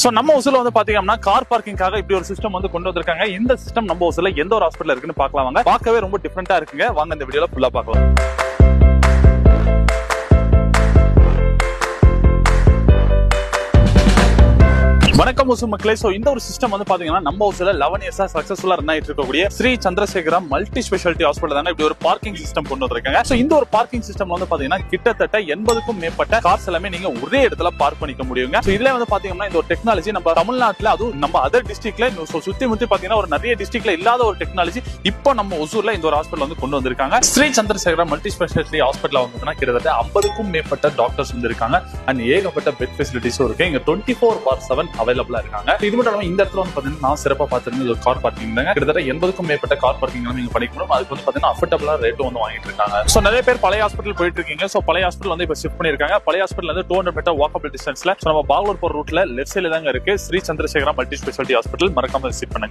So நம்ம ஊர்ல வந்து பாத்தீங்கன்னா கார் பார்க்கிங்காக இப்படி ஒரு சிஸ்டம் வந்து கொண்டு வந்திருக்காங்க. இந்த சிஸ்டம் நம்ம ஊர்ல எந்த ஒரு ஹாஸ்பிட்டல் இருக்குன்னு பார்க்கலாம் வாங்க. பார்க்கவே ரொம்ப டிஃபரெண்டா இருக்குங்க. வாங்க இந்த வீடியோல ஃபுல்லா பார்க்கலாம். வணக்கம் மக்களே. சோ இந்த ஒரு சிஸ்டம் வந்து பாத்தீங்கன்னா நம்ம ஊர்ல 11 இயர்ஸா சக்சஸ்ஃபுல்லா ரன் ஆயிட்டு இருக்கக்கூடிய Sri Chandrasekaram multi speciality hospital தானே இப்படி ஒரு பார்க்கிங் சிஸ்டம் கொண்டு வந்திருக்காங்க. சோ இந்த ஒரு பார்க்கிங் சிஸ்டம் வந்து பாத்தீங்கன்னா கிட்டத்தட்ட 80க்கும் மேற்பட்ட கார்ஸ் எல்லாமே நீங்க ஒரே இடத்துல பார்க் பண்ணிக்க முடியுங்க. சோ இதுல வந்து பாத்தீங்கன்னா இந்த ஒரு டெக்னாலஜி நம்ம தமிழ்நாட்டுல அதுவும் நம்ம அதர் டிஸ்ட்ரிக்ட்ல சுத்தி முத்தி பாத்தீங்கன்னா ஒரு நிறைய டிஸ்ட்ரிக்ட்ல இல்லாத ஒரு டெக்னாலஜி இப்போ நம்ம ஒசூர்ல இந்த ஒரு ஹாஸ்பிட்டல் வந்து கொண்டு வந்திருக்காங்க. Sri Chandrasekaram multi speciality hospital வந்து கிட்டத்தட்ட 50க்கும் மேற்பட்ட டாக்டர்ஸ் வந்து இருக்காங்க. அண்ட் ஏகப்பட்ட பெட் ஃபெசிலிட்டிஸும் இருக்கு. இங்க 24/7 அவைலபிளா இருக்காங்க. இது மட்டும் இல்லாம இந்த இடத்துல வந்து பாத்தீங்கன்னா நான் சிறப்பா பார்த்திருந்தது ஒரு கார் பார்க்கிங் தாங்க. கிட்டத்தட்ட 80க்கும் மேற்பட்ட கார் பார்க்கிங் நீங்க பண்ணிக்கணும். அதுக்கு வந்து பாத்தீங்கன்னா அஃபோர்டபிளா ரேட்டும் வந்து வாங்கிட்டு இருக்காங்க. சோ நிறைய பேர் பழைய ஹாஸ்பிட்டல் போயிட்டு இருக்கீங்க. சோ பழைய ஹாஸ்பிட்டல் வந்து இப்ப ஷிஃப்ட் பண்ணிருக்காங்க. பழைய ஹாஸ்பிட்டல் வந்து 200 மீட்டர் வாக்கபிள் டிஸ்டன்ஸ்ல நம்ம பாகலூர் போற ரூட்ல லெஃப்ட் சைடுல தாங்க இருக்கு Sri Chandrasekaram multi speciality hospital. மறக்காம விசிட் பண்ணுங்க.